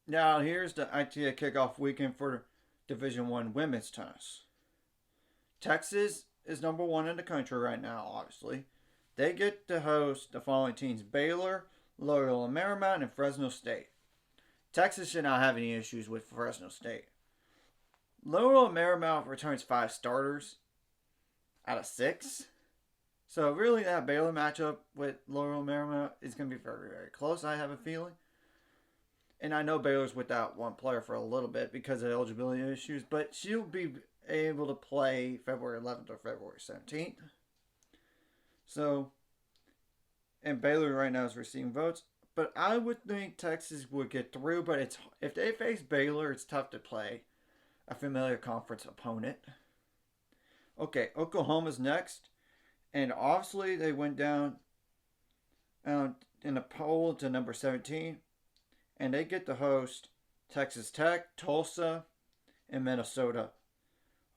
Now here's the ITA Kickoff weekend for Division One women's tennis. Texas is number one in the country right now. Obviously, they get to host the following teams: Baylor, Loyola Marymount, and Fresno State. Texas should not have any issues with Fresno State. Loyola Marymount returns 5 starters out of 6. So really, that Baylor matchup with Loyola Marymount is going to be very, very close. I have a feeling. And I know Baylor's without one player for a little bit because of eligibility issues, but she'll be able to play February 11th or February 17th. So, and Baylor right now is receiving votes. But I would think Texas would get through. But it's if they face Baylor, it's tough to play a familiar conference opponent. Okay, Oklahoma's next, and obviously they went down in the poll to number 17, and they get to host Texas Tech, Tulsa, and Minnesota.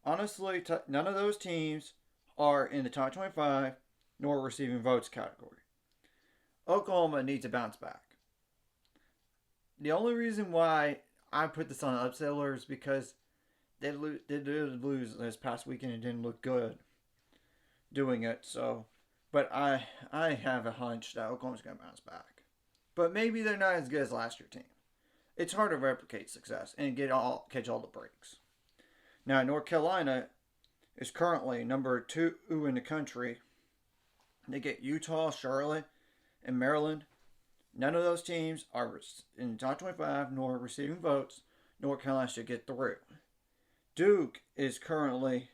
Honestly, none of those teams are in the top 25 nor receiving votes category. Oklahoma needs to bounce back. The only reason why I put this on the upset alert is because they did lose this past weekend and didn't look good doing it. So, but I have a hunch that Oklahoma's going to bounce back. But maybe they're not as good as last year's team. It's hard to replicate success and catch all the breaks. Now, North Carolina is currently number 2 in the country. They get Utah, Charlotte, and Maryland. None of those teams are in the top 25 nor receiving votes. North Carolina should get through. Duke is currently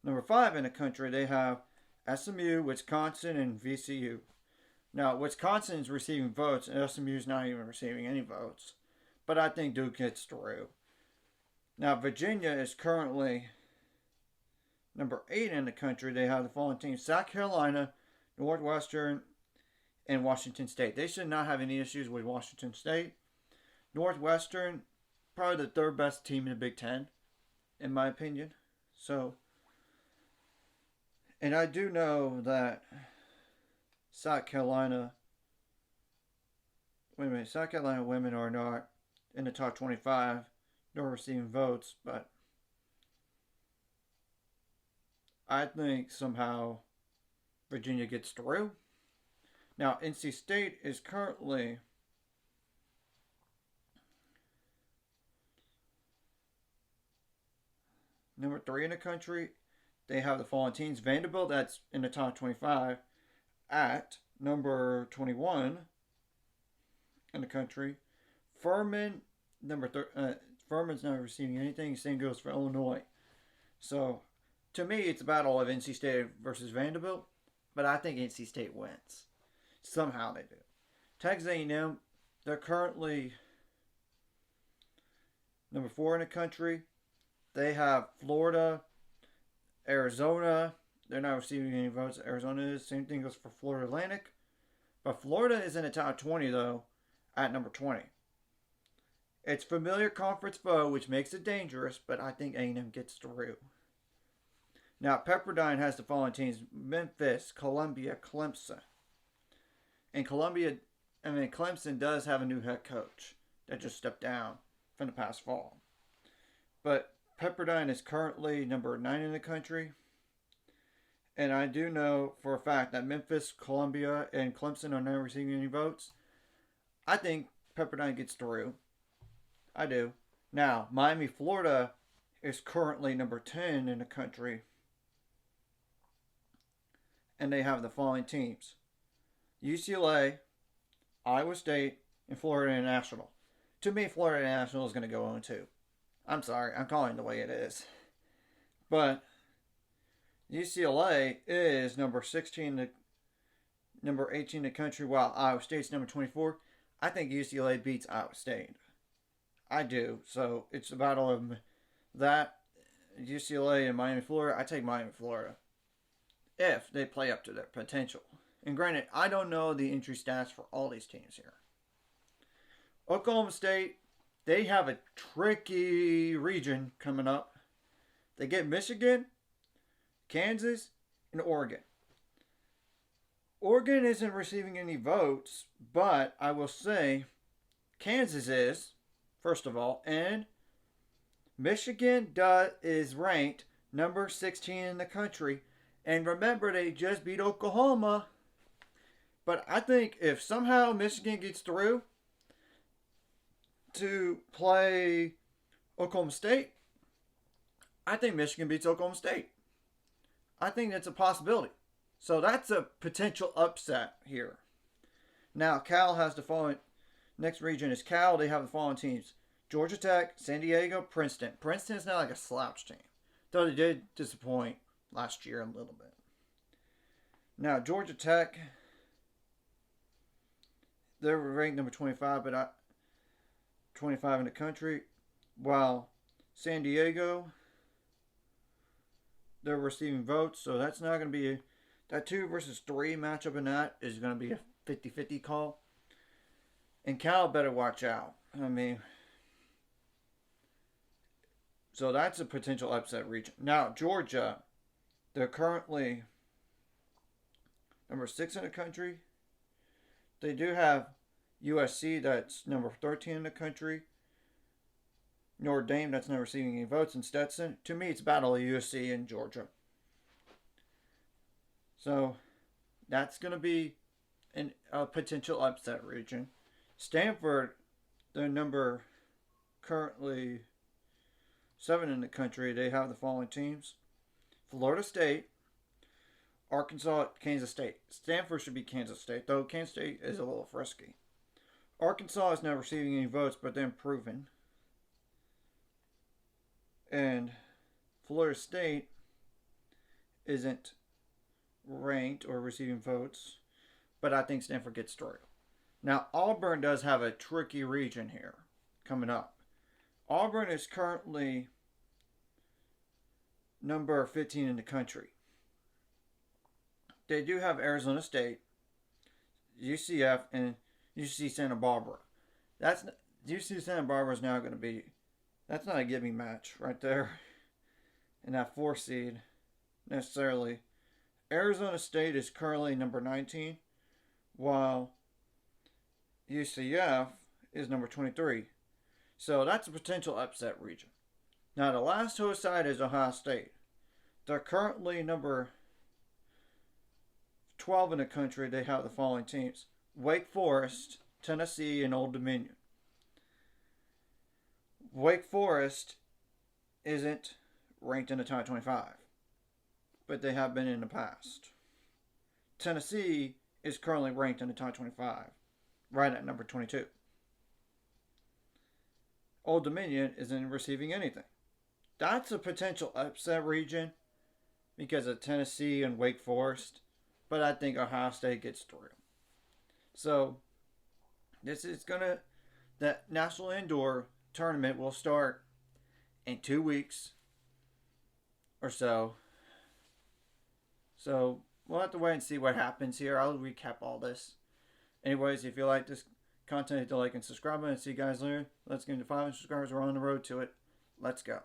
number 5 in the country. They have SMU, Wisconsin, and VCU. Now, Wisconsin is receiving votes, and SMU is not even receiving any votes. But I think Duke gets through. Now, Virginia is currently number 8 in the country. They have the following teams: South Carolina, Northwestern, and Washington State. They should not have any issues with Washington State. Northwestern, probably the 3rd best team in the Big Ten, in my opinion. So, and I do know that South Carolina women are not in the top 25 nor receiving votes, but I think somehow Virginia gets through. Now, NC State is currently number 3 in the country. They have the following teams: Vanderbilt, that's in the top 25, at number 21 in the country. Furman, Furman's not receiving anything. Same goes for Illinois. So, to me, it's a battle of NC State versus Vanderbilt, but I think NC State wins. Somehow they do. Texas A&M, they're currently number 4 in the country. They have Florida, Arizona. They're not receiving any votes. Arizona is. Same thing goes for Florida Atlantic. But Florida is in the top 20, though, at number 20. It's familiar conference foe, which makes it dangerous, but I think A&M gets through. Now, Pepperdine has the following teams: Memphis, Columbia, Clemson. And Clemson does have a new head coach that just stepped down from the past fall. But Pepperdine is currently number 9 in the country. And I do know for a fact that Memphis, Columbia, and Clemson are not receiving any votes. I think Pepperdine gets through. I do. Now, Miami, Florida is currently number 10 in the country. And they have the following teams: UCLA, Iowa State, and Florida International. To me, Florida International is going to go 0-2. I'm sorry, I'm calling it the way it is. But UCLA is number 16, number 18 in the country, while Iowa State's number 24. I think UCLA beats Iowa State. I do. So it's a battle of that, UCLA and Miami, Florida. I take Miami, Florida, if they play up to their potential. And granted, I don't know the entry stats for all these teams here. Oklahoma State, they have a tricky region coming up. They get Michigan, Kansas, and Oregon. Oregon isn't receiving any votes, but I will say Kansas is, first of all, and Michigan is ranked number 16 in the country. And remember, they just beat Oklahoma. But I think if somehow Michigan gets through to play Oklahoma State, I think Michigan beats Oklahoma State. I think that's a possibility. So that's a potential upset here. Now, Cal has the following. Next region is Cal. They have the following teams: Georgia Tech, San Diego, Princeton. Princeton is not like a slouch team, though they did disappoint last year a little bit. Now, Georgia Tech, they're ranked number 25, but 25 in the country. While San Diego, they're receiving votes, so that's not going to be that 2 versus 3 matchup in that is going to be a 50-50 call. And Cal better watch out. I mean, so that's a potential upset region. Now, Georgia, they're currently number 6 in the country. They do have USC, that's number 13 in the country. Notre Dame, that's not receiving any votes. And Stetson, to me, it's battle of USC and Georgia. So that's going to be a potential upset region. Stanford, they're number currently 7 in the country. They have the following teams: Florida State, Arkansas, Kansas State. Stanford should be Kansas State, though Kansas State is a little frisky. Arkansas is not receiving any votes, but they're improving. And Florida State isn't ranked or receiving votes, but I think Stanford gets through. Now, Auburn does have a tricky region here coming up. Auburn is currently number 15 in the country. They do have Arizona State, UCF, and UC Santa Barbara. UC Santa Barbara is now going to be, that's not a give me match right there in that 4 seed necessarily. Arizona State is currently number 19, while UCF is number 23. So that's a potential upset region. Now, the last host side is Ohio State. They're currently number 12 in the country. They have the following teams: Wake Forest, Tennessee, and Old Dominion. Wake Forest isn't ranked in the top 25, but they have been in the past. Tennessee is currently ranked in the top 25, right at number 22. Old Dominion isn't receiving anything. That's a potential upset region because of Tennessee and Wake Forest, but I think Ohio State gets through. So, this is the National Indoor Tournament will start in 2 weeks or so. So, we'll have to wait and see what happens here. I'll recap all this. Anyways, if you like this content, hit the like and subscribe button. See you guys later. Let's get into 500 subscribers. We're on the road to it. Let's go.